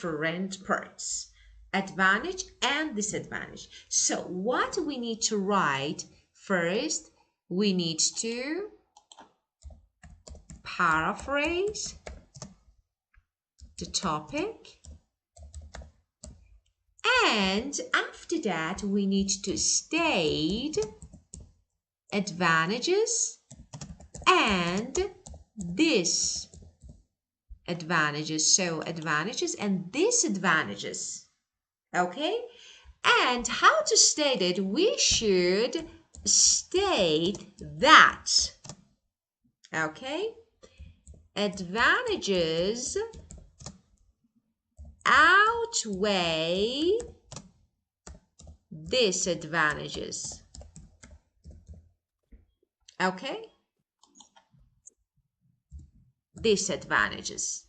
different parts, advantage and disadvantage. So what we need to write first, we need to paraphrase the topic, and after that we need to state advantages and disadvantages. So advantages and disadvantages. Okay? And how to state it? We should state that. Okay? Advantages outweigh disadvantages. Okay? Disadvantages.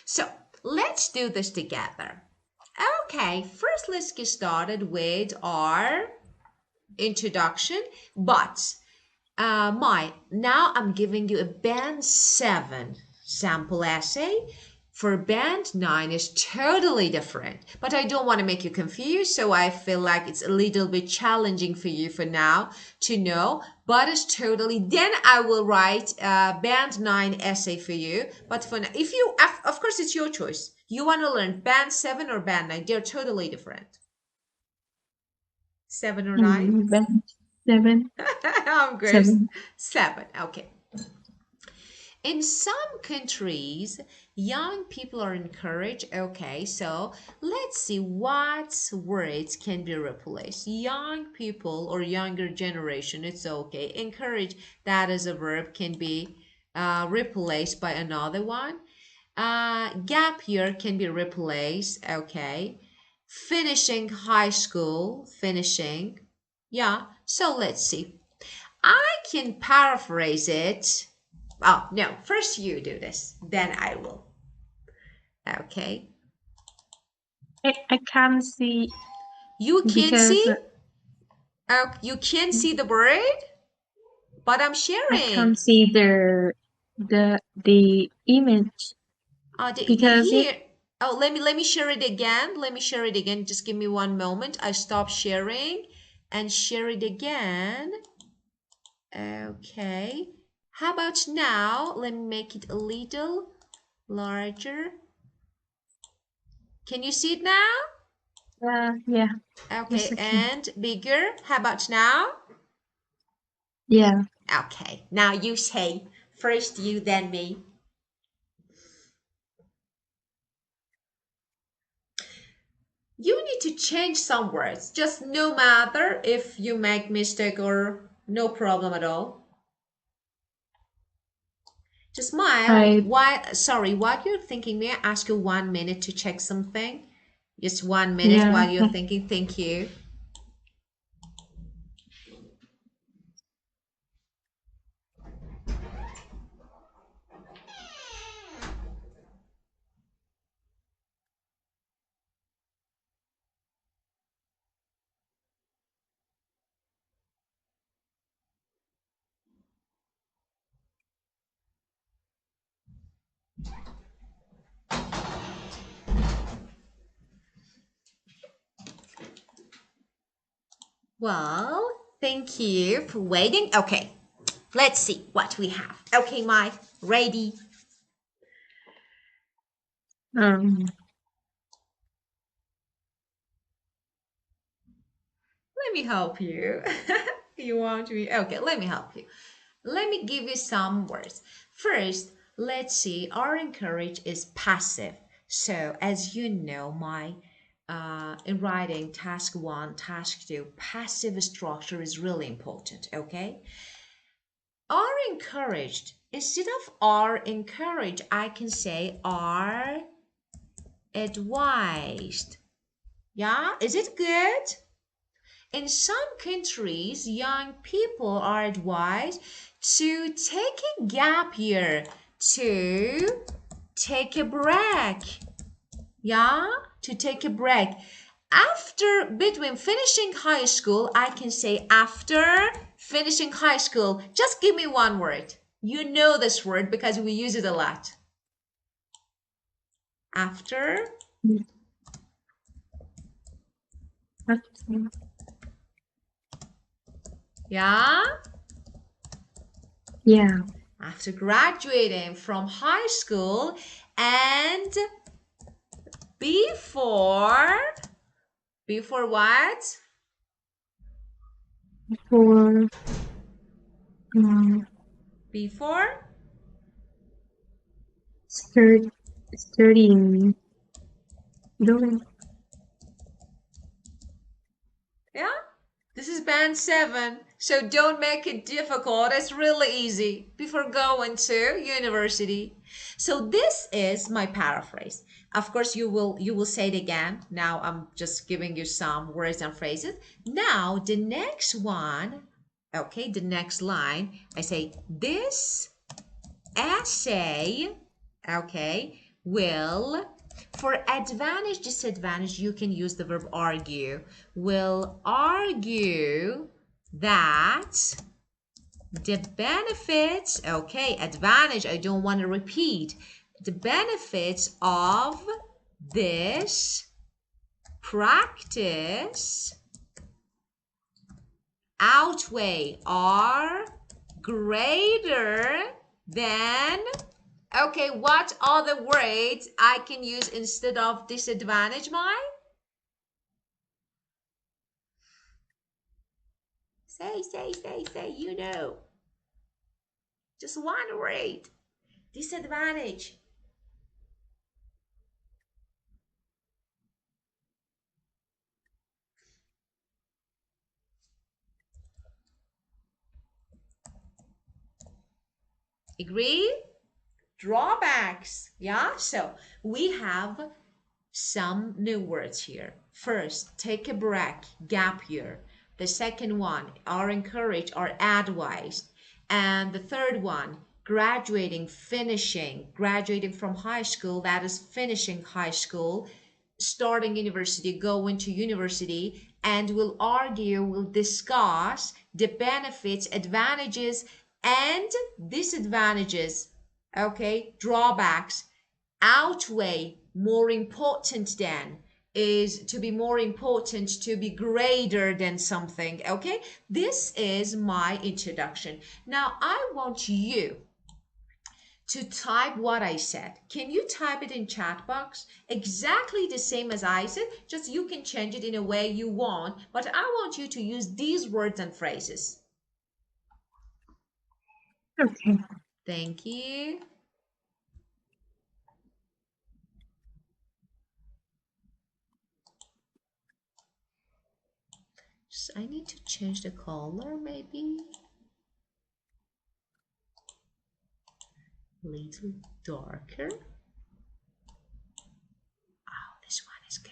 So let's do this together. Okay, first let's get started with our introduction. But Mai, now I'm giving you a band 7 sample essay. For band 9 is totally different, but I don't want to make you confused, so I feel like it's a little bit challenging for you for now to know, but it's totally, then I will write a band 9 essay for you. But for now, if you, of course it's your choice, you want to learn band 7 or band 9, they're totally different. 7 or 9? Band 7. I'm good. 7, okay. In some countries, young people are encouraged. Okay, so let's see what words can be replaced. Young people or younger generation, it's okay. Encourage, that is a verb, can be replaced by another one. Gap year can be replaced. Okay. Finishing high school, finishing. Yeah, so let's see. I can paraphrase it. Oh, no, first you do this, then I will. Okay. I can't see. You can because see? You can see the word? But I'm I sharing. can't see the image because Here. Oh, let me share it again. Let me share it again. Just give me one moment. I stop sharing and share it again. Okay. How about now? Let me make it a little larger. Can you see it now? yeah. Okay, Yes, and bigger. How about now? Yeah. Okay, now you say first you, then me. You need to change some words, just no matter if you make mistake or no problem at all. Just smile. I Why? Sorry, what you're thinking? May I ask you 1 minute to check something? Just 1 minute yeah. while you're thinking. Thank you. Well, thank you for waiting. Okay, let's see what we have. Okay, Mai, ready? Um. Let me help you. You want me? Okay, let me help you. Let me give you some words. First, let's see. Our encourage is passive. So, as you know, my in writing task 1, task 2, passive structure is really important. Okay. Are encouraged. Instead of are encouraged, I can say are advised. Yeah, is it good? In some countries, young people are advised to take a gap year, to take a break. Yeah, to take a break. After, between finishing high school, I can say after finishing high school. Just give me one word. You know this word because we use it a lot. After Mm, that's- Yeah? Yeah. After graduating from high school and before, before what? For um, Before? start studying. Doing. Yeah? This is band 7, so don't make it difficult. It's really easy before going to university. So this is my paraphrase. Of course you will say it again. Now I'm just giving you some words and phrases. Now the next one, okay, the next line, I say this essay, okay, will, for advantage, disadvantage, you can use the verb argue, will argue that the benefits, okay, advantage, I don't want to repeat, the benefits of this practice outweigh, are greater than. Okay, what are the words I can use instead of disadvantage, Mai? Say, you know. Just one word. Disadvantage. Agree? Drawbacks. Yeah, so we have some new words here. First, take a break, gap year. The second one, are encouraged or advised. And the third one, graduating, finishing, graduating from high school, that is finishing high school, starting university, going to university, and we'll argue, we'll discuss the benefits, advantages, and disadvantages, okay, drawbacks outweigh, more important than, is to be more important, to be greater than something. Okay, this is my introduction. Now I want you to type what I said. Can you type it in chat box exactly the same as I said, just you can change it in a way you want, but I want you to use these words and phrases. Okay. Thank you. I need to change the color maybe a little darker. Oh, this one is good.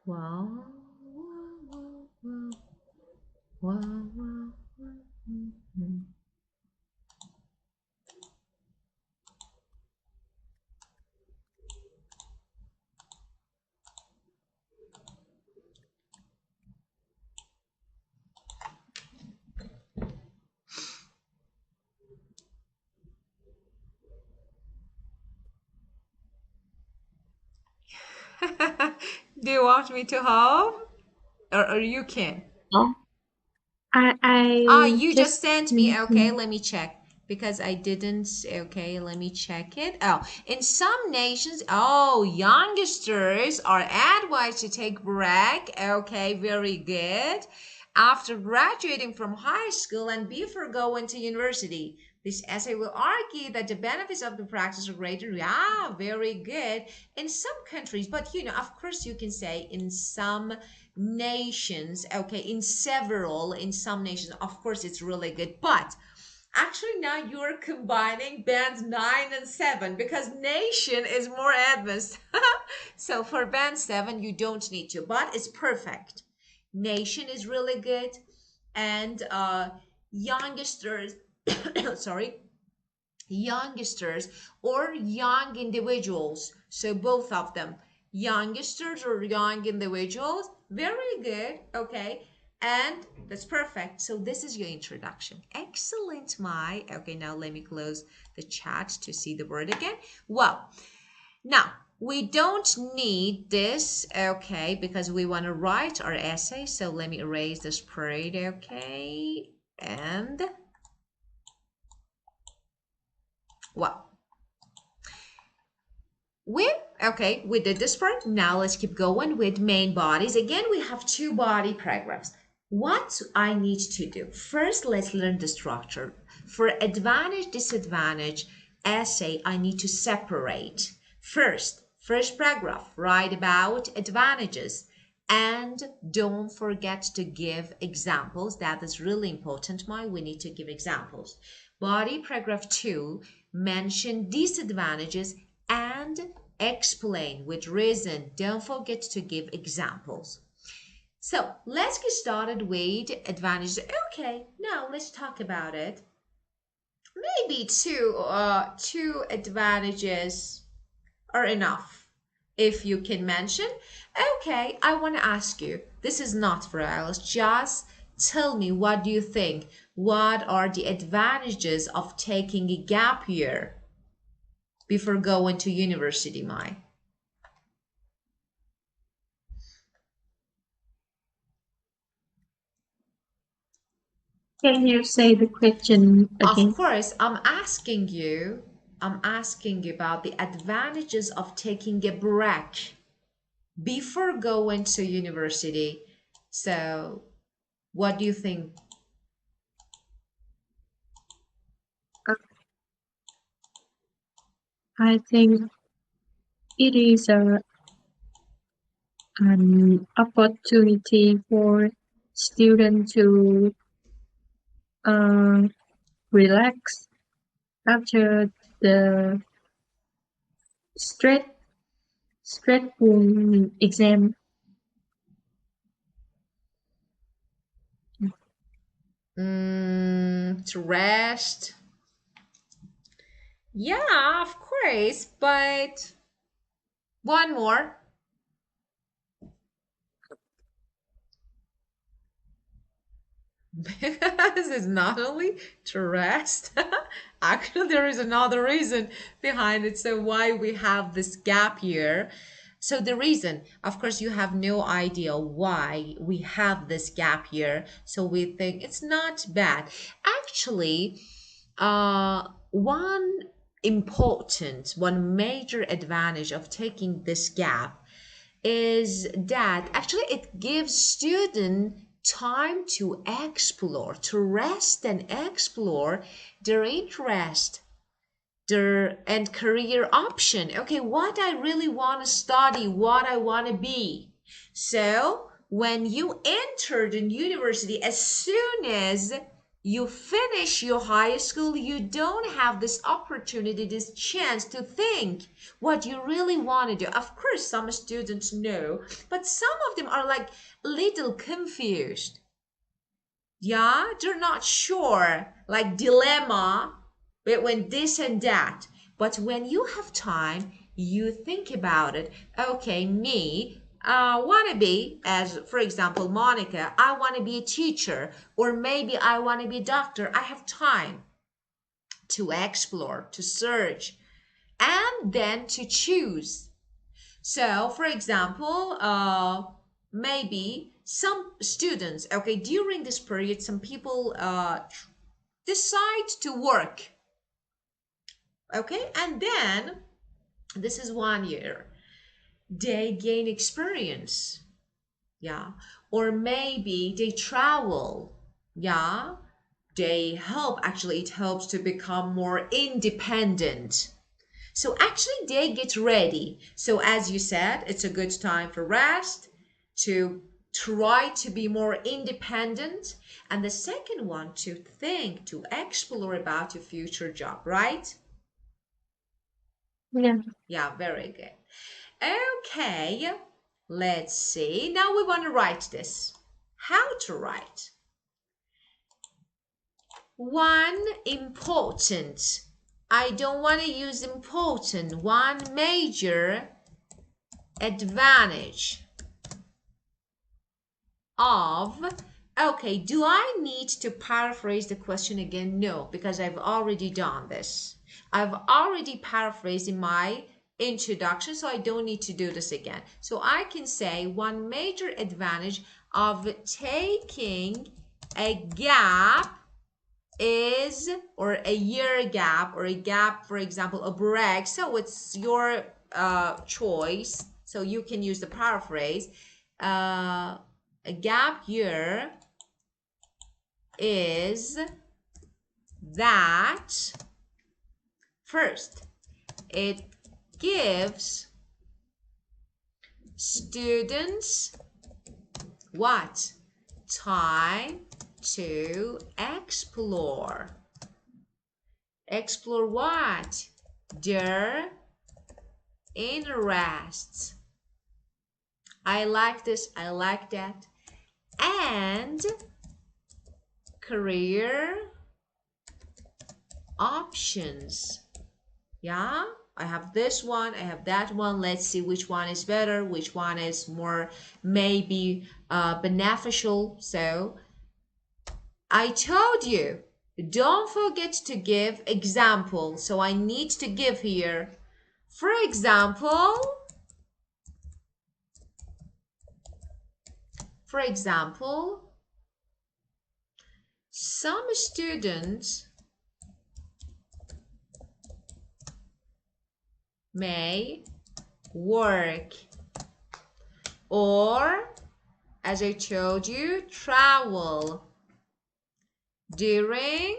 Wow, wow, wow, wow, wow, wow. Do you want me to help? Or you can? Oh, Ah, I you just just sent me. Okay, thinking. let me check. because I didn't. Okay, let me check it. Oh, in some nations, oh, youngsters are advised to take break. Okay, very good. After graduating from high school and before going to university. This essay will argue that the benefits of the practice are greater. Yeah, very good. In some countries, but of course, you can say in some nations, okay, in some nations, of course, it's really good. But actually, now you're combining band 9 and 7 because nation is more advanced. So for band 7, you don't need to, but it's perfect. Nation is really good. And youngsters, sorry, youngsters or young individuals. So both of them, youngsters or young individuals, very good. Okay. And that's perfect. So this is your introduction. Excellent, Mai. Okay, now let me close the chat to see the word again. Well, now we don't need this, okay, because we want to write our essay. So let me erase the spread, okay, and well, we did this part. Now let's keep going with main bodies. Again, we have two body paragraphs. What I need to do first, let's learn the structure. For advantage, disadvantage essay, I need to separate. First paragraph, write about advantages. And don't forget to give examples. That is really important, Mai. We need to give examples. Body paragraph 2, mention disadvantages and explain with reason. Don't forget to give examples. So let's get started with advantages. Okay, now let's talk about it. Maybe two advantages are enough if you can mention. Okay, I want to ask you. This is not for Alice. Just tell me, what do you think? What are the advantages of taking a gap year before going to university, Mai? Can you say the question Of again? course, I'm asking you about the advantages of taking a break before going to university. So, what do you think? Uh, I think it is an opportunity for students to uh, relax after the stress stressful exam. To rest. Yeah, of course, but one more. Because it's not only to rest. Actually, there is another reason behind it. So, why we have this gap year? So, the reason, of course, you have no idea why we have this gap year. So, we think it's not bad. Actually, one major advantage of taking this gap is that actually it gives students time to explore, to rest and explore their interest, their and career option. Okay, what I really want to study, what I want to be. So when you enter the university, as soon as you finish your high school, you don't have this opportunity, this chance to think what you really want to do. Of course, some students know, but some of them are like a little confused. Yeah, they're not sure, like dilemma between this and that. But when you have time, you think about it. Okay, me, want to be, as for example, Monica, I want to be a teacher, or maybe I want to be a doctor. I have time to explore, to search, and then to choose. So, for example, maybe some students, okay, during this period, some people decide to work. Okay, and then this is 1 year. They gain experience. Yeah. Or maybe they travel. Yeah. They help, actually, it helps to become more independent. So actually, they get ready. So, as you said, it's a good time for rest, to try to be more independent. And the second one, to think, to explore about your future job, right? Yeah. Yeah, very good. Okay, let's see. Now we want to write this. How to write? One important. I don't want to use important. One major advantage of. Okay, do I need to paraphrase the question again? No, because I've already done this. I've already paraphrased in my introduction, so I don't need to do this again. So I can say one major advantage of taking a gap is, or a year gap, or a gap, for example, a break. So it's your choice. So you can use the paraphrase. A gap year is that, first, it gives students what? Time to explore. Explore what? Their interests. I like this, I like that. And career options. Yeah, I have this one, I have that one. Let's see which one is better, which one is more maybe beneficial. So I told you, don't forget to give examples. So I need to give here. For example, for example, some students may work, or, as I told you, travel during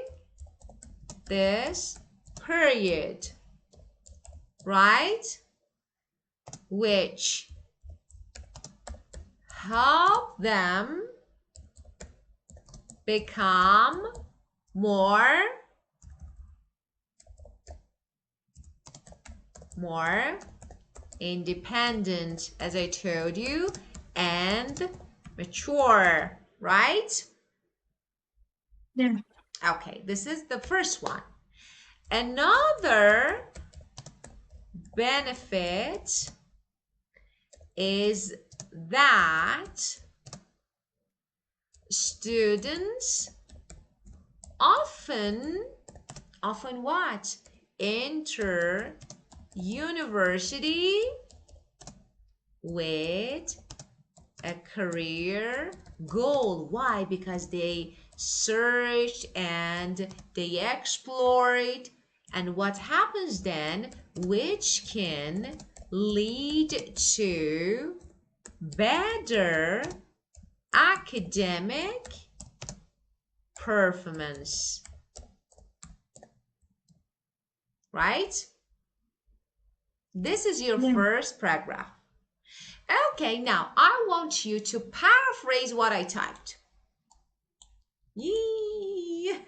this period, right? Which help them become more independent, as I told you, and mature, right? Yeah. Okay, this is the first one. Another benefit is that students often what? Enter university with a career goal. Why? Because they searched and they explored, and what happens then, which can lead to better academic performance, right? This is your Yeah. first paragraph. Okay, now I want you to paraphrase what I typed. Yee!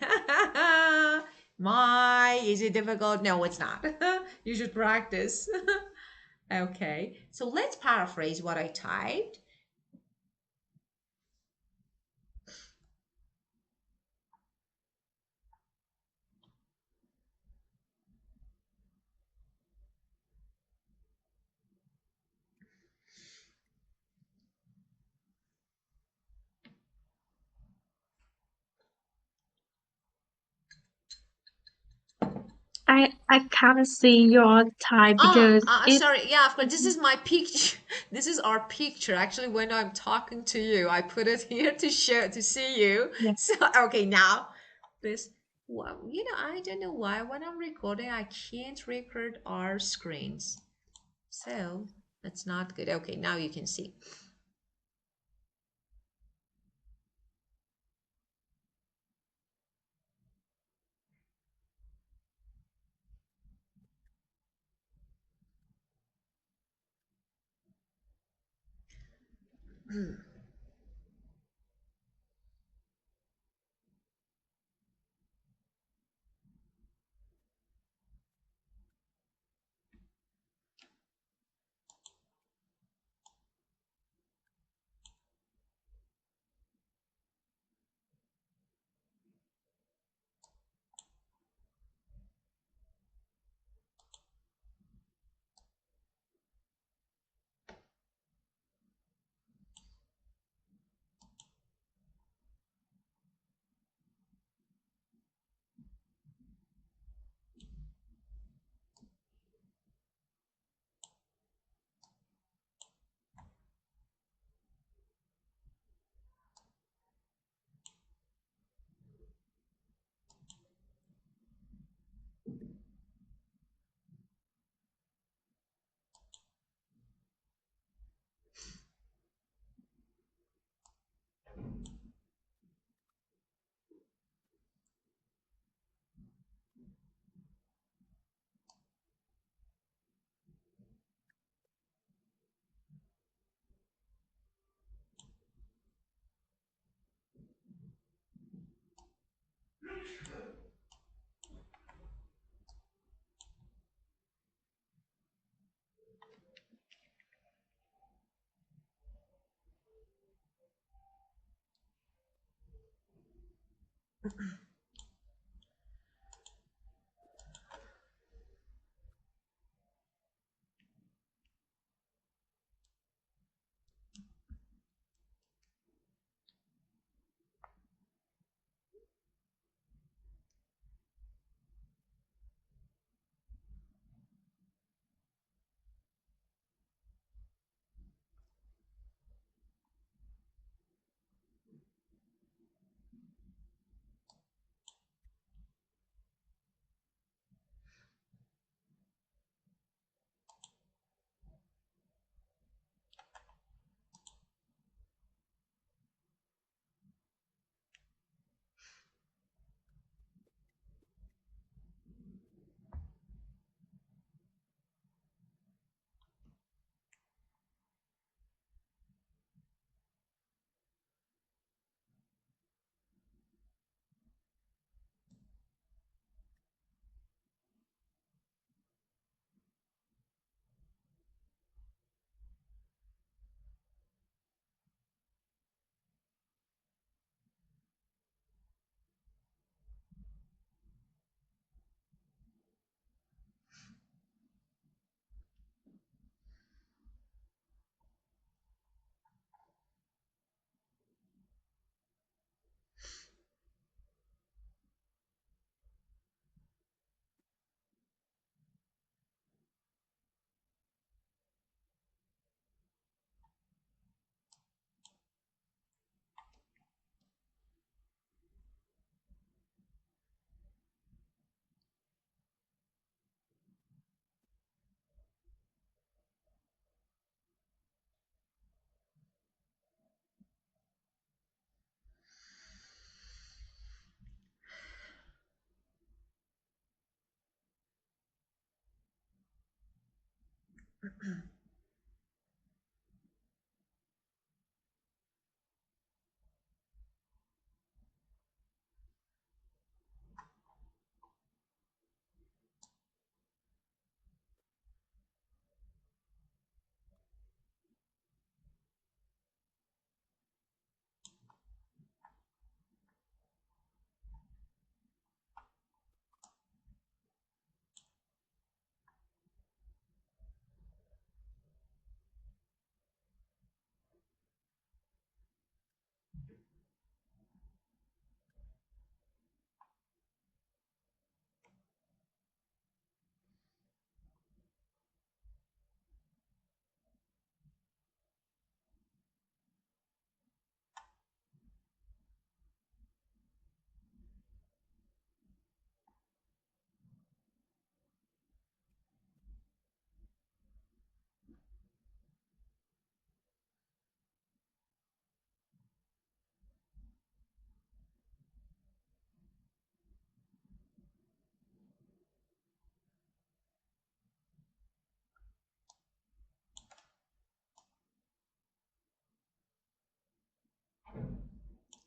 My, is it difficult? No, it's not. You should practice. Okay, so let's paraphrase what I typed. I can't see your type because it. Sorry. Yeah, of course. This is my picture. This is our picture. Actually, when I'm talking to you, I put it here to show to see you. Yeah. So, okay, now this. Well, I don't know why when I'm recording, I can't record our screens. So that's not good. Okay, now you can see.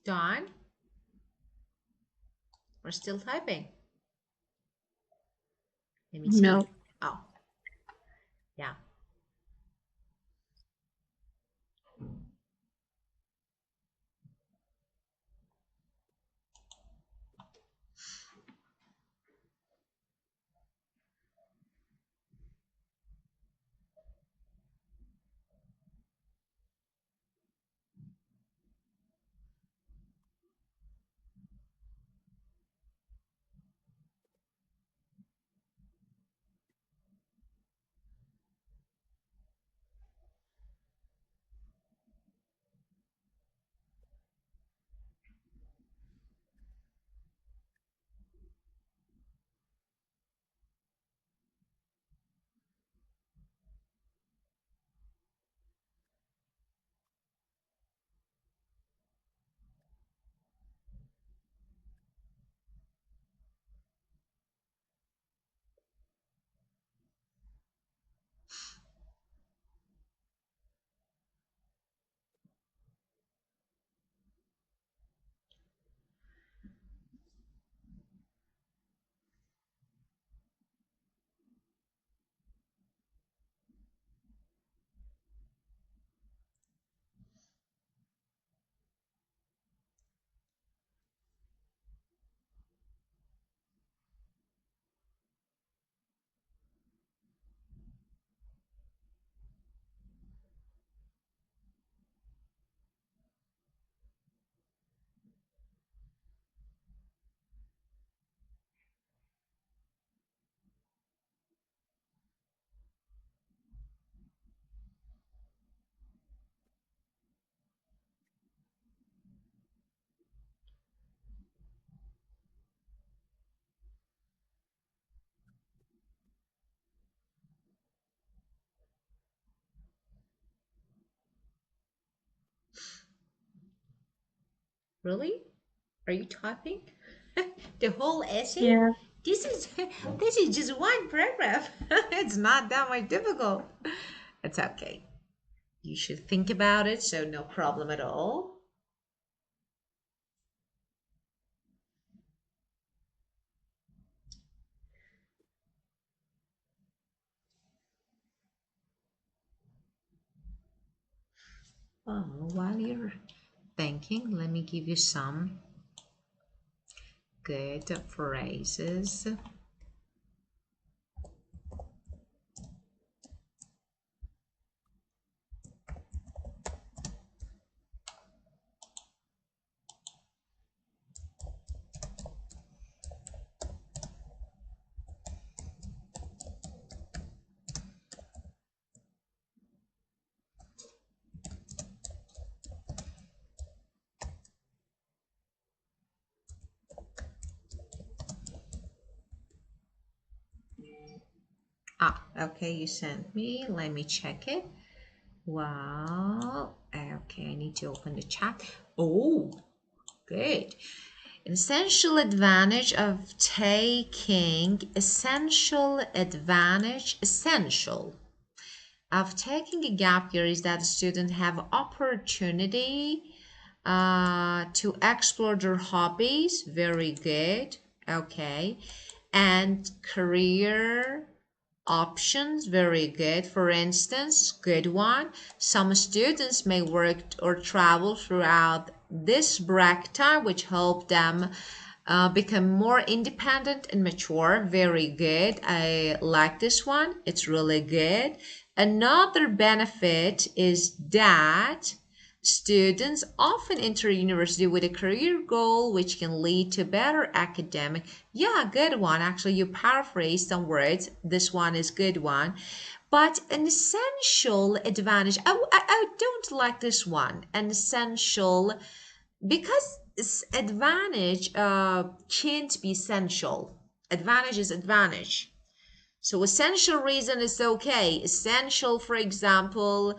Dawn, we're still typing. Let me see. No. Oh, yeah. Really? Are you typing? The whole essay? Yeah. This is this is just one paragraph. It's not that much difficult. It's okay. You should think about it, so no problem at all. While you're thinking, let me give you some good phrases. Okay, you sent me. Let me check it. Well, okay, I need to open the chat. Oh, good. Essential of taking a gap year is that students have opportunity to explore their hobbies. Very good. Okay. And career options. Very good. For instance, good one. Some students may work or travel throughout this break time, which help them become more independent and mature. Very good. I like this one. It's really good. Another benefit is that students often enter university with a career goal, which can lead to better academic. Yeah, good one. Actually, you paraphrased some words. This one is good one. But an essential advantage, I don't like this one. An essential, because advantage can't be essential. Advantage is advantage. So essential reason is okay. Essential, for example,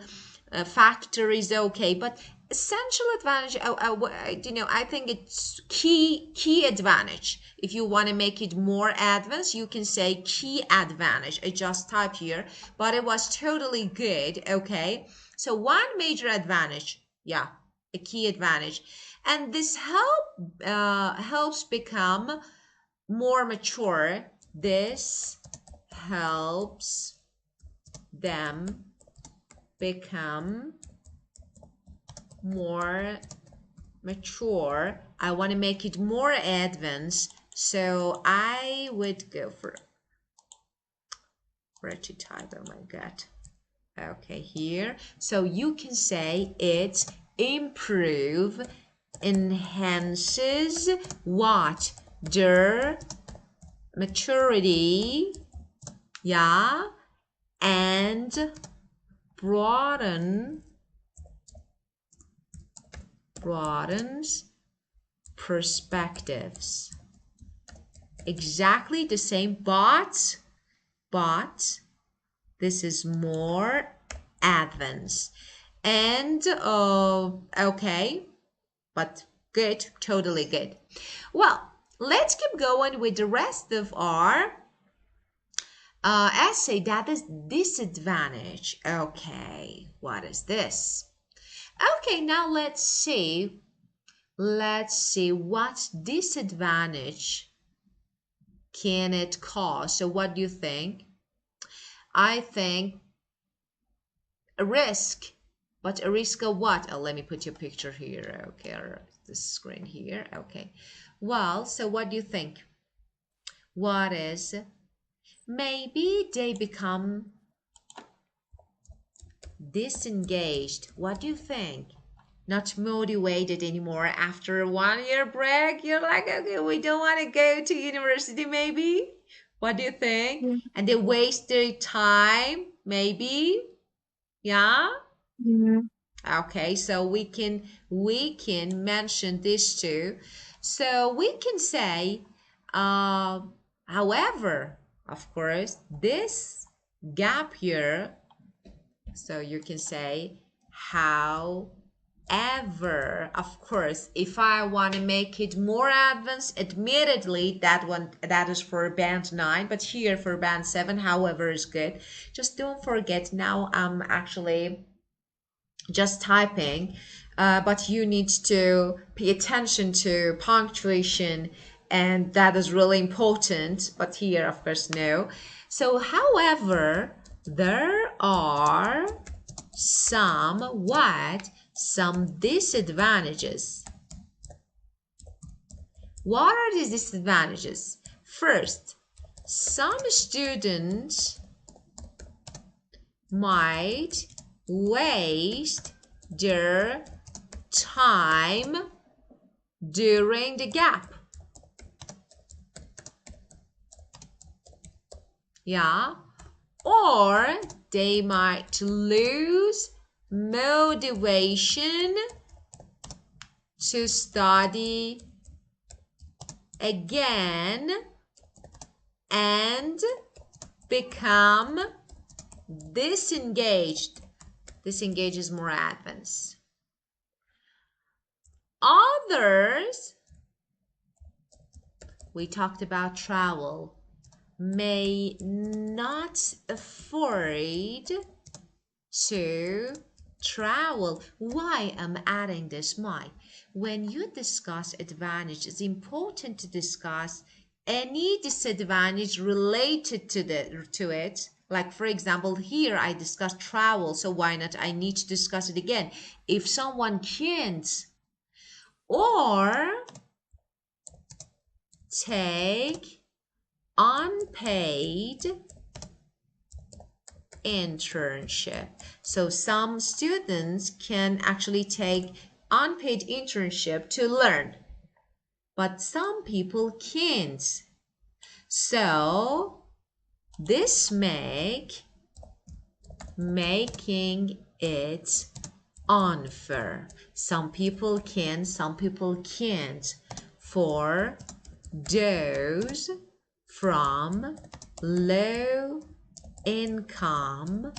factor is okay, but essential advantage, I think it's key advantage. If you want to make it more advanced, you can say key advantage. I just typed here, but it was totally good. Okay, so one major advantage. Yeah. a key advantage. And this helps become more mature. This helps them become more mature. I want to make it more advanced, so I would go for where to type. Oh my god. Okay, here. So you can say it enhances what? Their maturity, yeah, and broadens perspectives. Exactly the same, but this is more advanced. And okay, but good, totally good. Well, let's keep going with the rest of our essay. That is disadvantage. Okay, what is this? Okay, now let's see. Let's see what disadvantage can it cause. So what do you think? I think a risk, but a risk of what? Oh, let me put your picture here. Okay, or the screen here. Okay. Well, so what do you think? What is? Maybe they become disengaged. What do you think? Not motivated anymore after a 1 year break. You're like, okay, we don't want to go to university, maybe. What do you think? Yeah. And they waste their time, maybe. Yeah. Yeah. Okay, so we can mention this too. So we can say, uh, however, of course, this gap here. So you can say, however, of course, if I want to make it more advanced, admittedly, that is for band 9, but here for band 7, however, is good. Just don't forget, now I'm actually just typing, but you need to pay attention to punctuation, and that is really important. But here, of course, no. So, however, there are some disadvantages. What are these disadvantages? First, some students might waste their time during the gap. Yeah. Or they might lose motivation to study again and become disengaged. Disengaged is more advanced. Others, we talked about travel, may not afford to travel. Why I'm adding this, Mai? When you discuss advantage, it's important to discuss any disadvantage related to it. Like, for example, here I discussed travel, so why not? I need to discuss it again. If someone can't or take unpaid internship. So some students can actually take unpaid internship to learn, but some people can't. So this making it unfair. Some people can, some people can't. For those from low income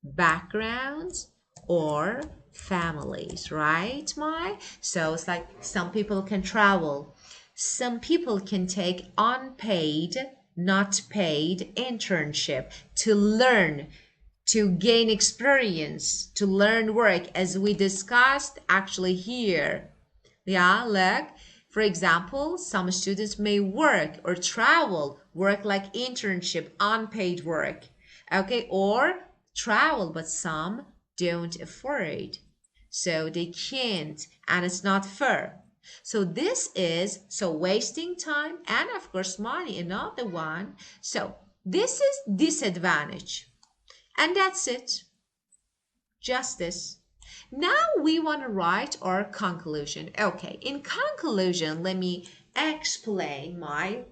backgrounds or families, right, Mai? So it's like some people can travel, some people can take unpaid, not paid internship to learn. to gain experience, to learn work, as we discussed actually here. Yeah, like for example, some students may work or travel, work like internship, unpaid work, okay, or travel, but some don't afford. So they can't, and it's not fair. So this is so wasting time and of course money, another one. So this is disadvantage. And that's it. Justice. Now we want to write our conclusion. Okay, in conclusion, let me explain my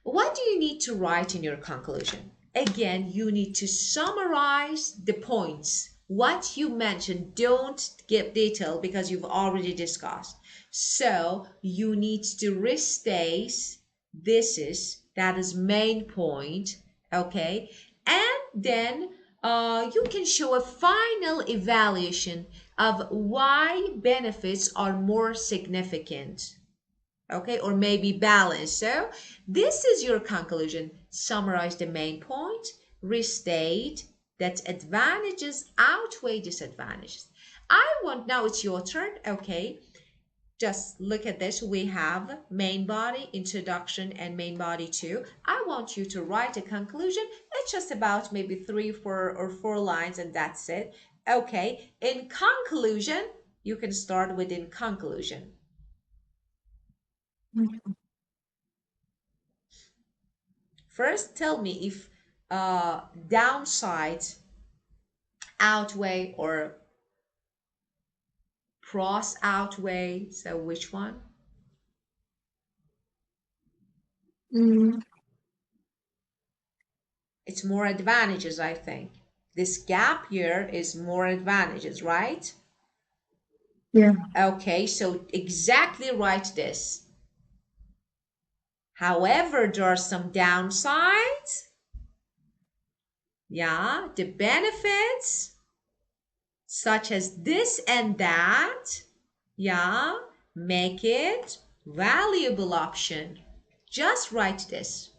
what do you need to write in your conclusion? Again, you need to summarize the points. What you mentioned, don't give detail because you've already discussed. So you need to restate this is that is main point, okay? And then you can show a final evaluation of why benefits are more significant, okay, or maybe balance. So this is your conclusion. Summarize the main point, restate that advantages outweigh disadvantages. I want now it's your turn. Okay, just look at this. We have main body, introduction, and main body two. I want you to write a conclusion. It's just about maybe 3 or 4 lines, and that's it. Okay, in conclusion, you can start with in conclusion. First, tell me if downsides outweigh or pros outweigh. So which one? Mm, It's more advantages, I think. This gap year is more advantages, right? yeah. Okay, so exactly write this. However, there are some downsides. Yeah, the benefits, such as this and that, yeah, make it valuable option. Just write this.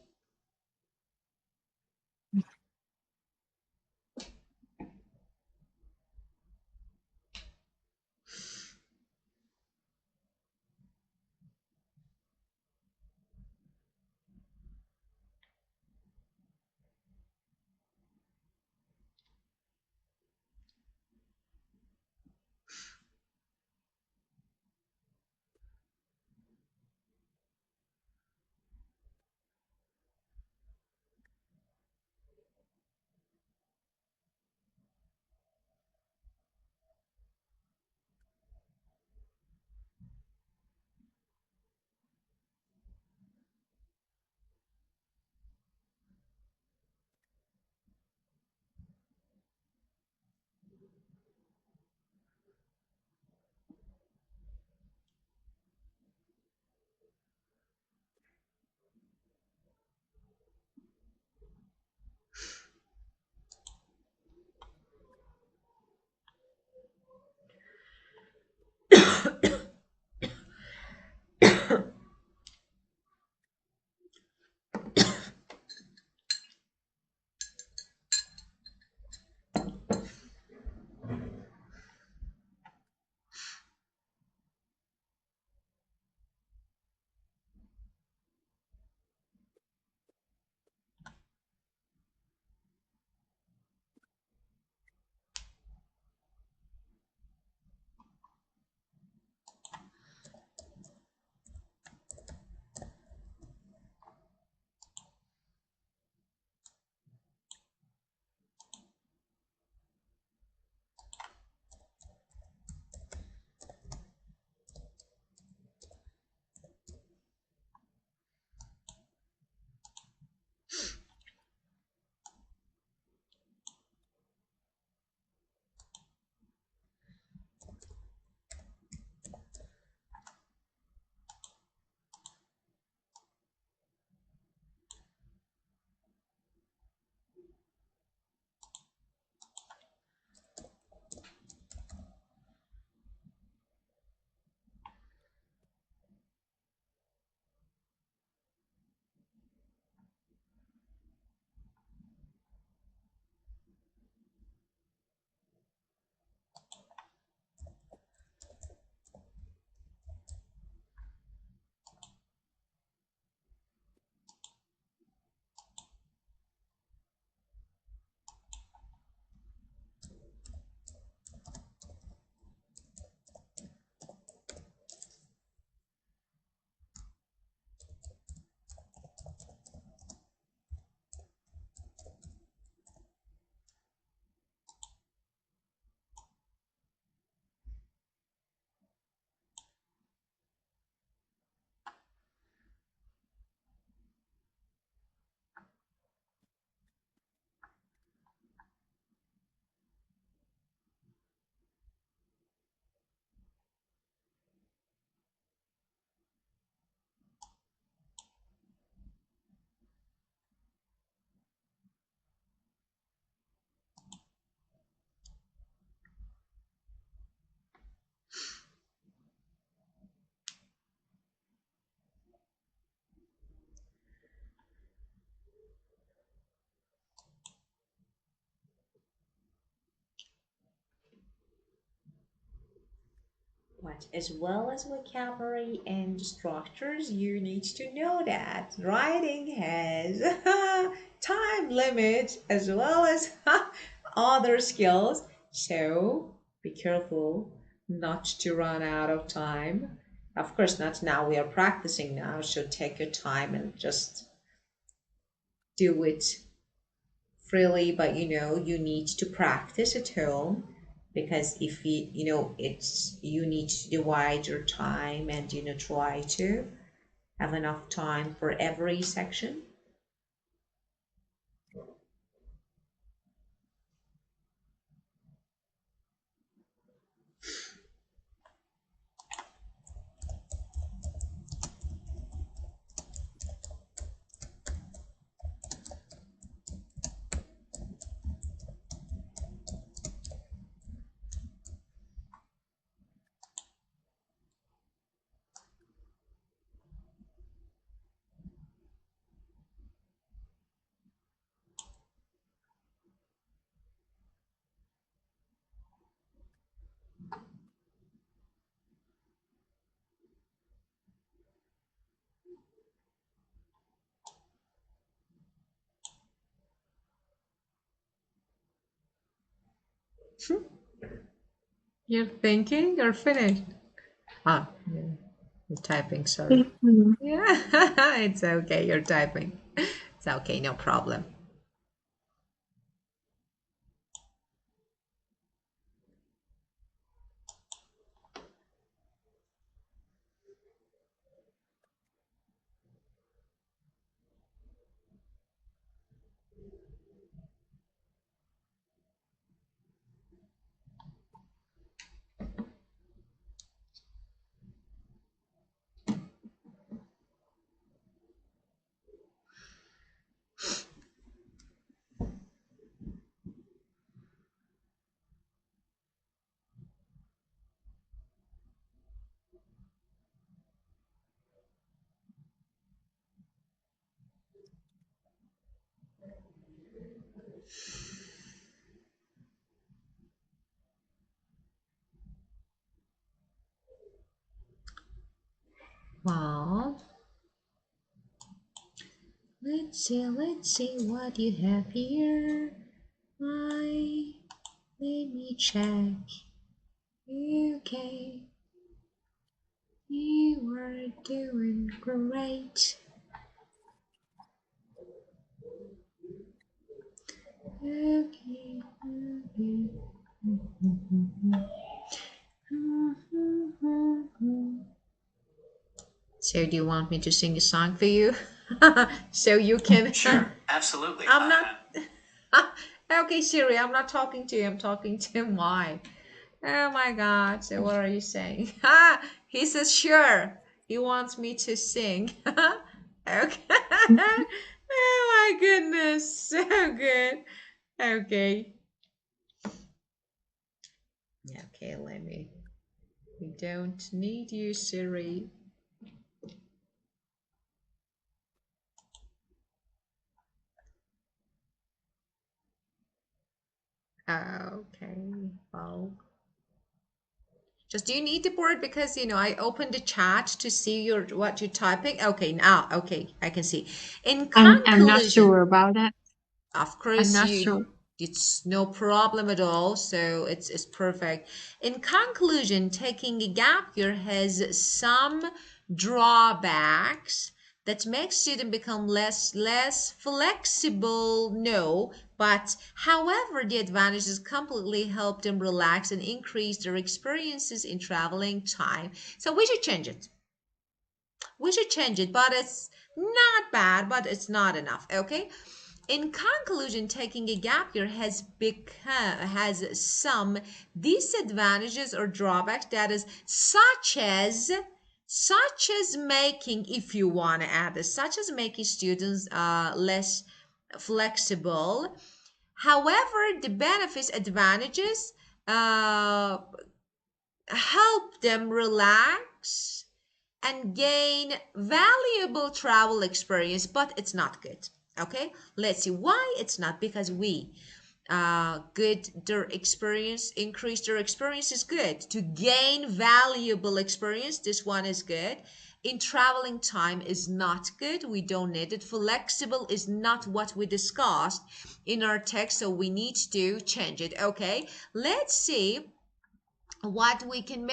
that, as well as vocabulary and structures. You need to know that writing has time limit as well as other skills. So be careful not to run out of time. Of course, not now. We are practicing now, so take your time and just do it freely, but you need to practice at home, because if it's you need to divide your time and try to have enough time for every section. You're thinking or finished? Ah, yeah. You're typing, sorry. Mhm. Yeah. It's okay, you're typing. It's okay, no problem. Well, let's see what you have here. I Let me check. Okay, you are doing great. Okay, okay. So, do you want me to sing a song for you? So you can. Sure, absolutely. I'm not. Okay, Siri, I'm not talking to you. I'm talking to Mai. Oh my God. So, what are you saying? He says, sure. He wants me to sing. Okay. Oh my goodness. So good. Okay. Okay, let me. We don't need you, Siri. Okay. Well, just do you need the board, because I opened the chat to see your what you're typing. Okay, now okay, I can see. In I'm not conclusion, sure about that. of I'm course, not sure. it's no problem at all. So it's perfect. In conclusion, taking a gap year has some drawbacks that make student become less flexible. No, but however, the advantages completely help them relax and increase their experiences in traveling time. So we should change it. We should change it, but it's not bad, but it's not enough. Okay. In conclusion, taking a gap year has some disadvantages or drawbacks. That is, such as making, if you want to add this, such as making students less flexible. However, the benefits, advantages uh, help them relax and gain valuable travel experience, but it's not good. Okay, let's see why it's not, because we good their experience, increase their experience is good. To gain valuable experience, this one is good. In traveling time is not good. We don't need it. Flexible is not what we discussed in our text, so we need to change it. Okay, let's see what we can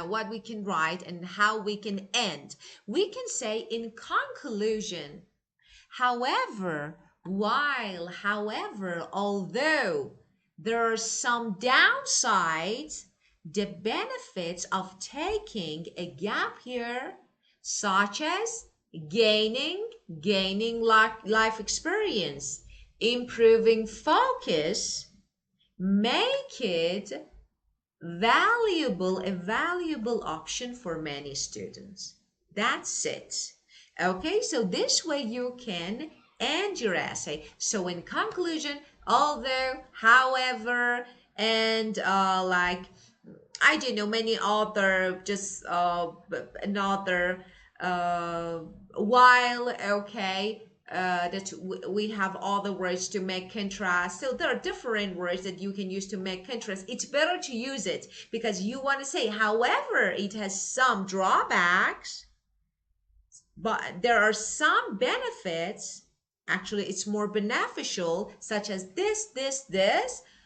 what we can write and how we can end. We can say in conclusion, however, while, however, although there are some downsides, the benefits of taking a gap year, such as gaining life experience, improving focus, make it a valuable option for many students. That's it. Okay, so this way you can end your essay. So in conclusion, although, however, and I don't know, many other, just another, uh, while, okay, that we have other words to make contrast. So there are different words that you can use to make contrast. It's better to use it because you want to say, however, it has some drawbacks, but there are some benefits. Actually, it's more beneficial, such as this.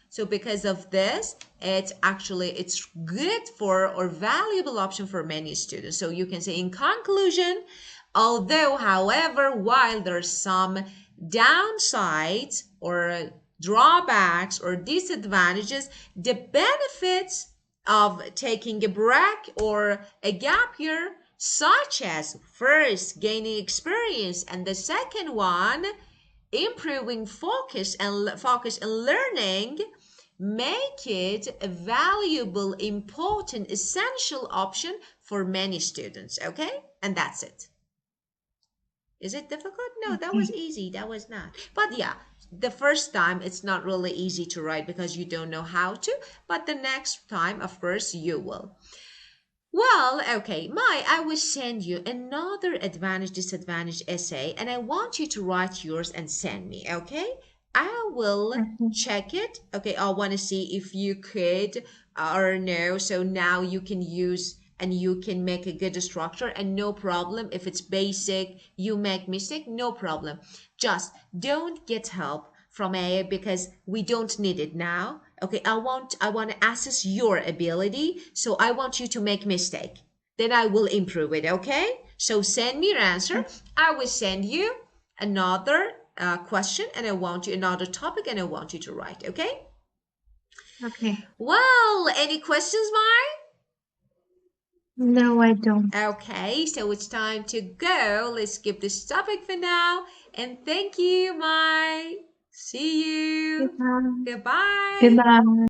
So because of this, it's good for or valuable option for many students. So you can say in conclusion, although, however, while there's some downsides or drawbacks or disadvantages, the benefits of taking a break or a gap year, such as first gaining experience and the second one improving focus and learning, make it a valuable, important, essential option for many students. Okay, and that's it. Is it difficult? No, that was Okay. easy. That was not. But yeah, the first time it's not really easy to write because you don't know how to. But the next time, of course, you will. Well, okay, Mai, I will send you another advantage disadvantage essay and I want you to write yours and send me, okay? I will Okay. check it. Okay, I want to see if you could or no. So now you can use and you can make a good structure and no problem if it's basic, you make mistake, no problem. Just don't get help from AI because we don't need it now. Okay, I want to assess your ability, so I want you to make mistake. Then I will improve it, okay? So send me your answer. I will send you another question and I want you another topic and I want you to write, okay? Okay. Well, any questions, Mai? No, I don't. Okay, so it's time to go. Let's skip this topic for now. And thank you, Mai. See you. Goodbye. Goodbye. Goodbye.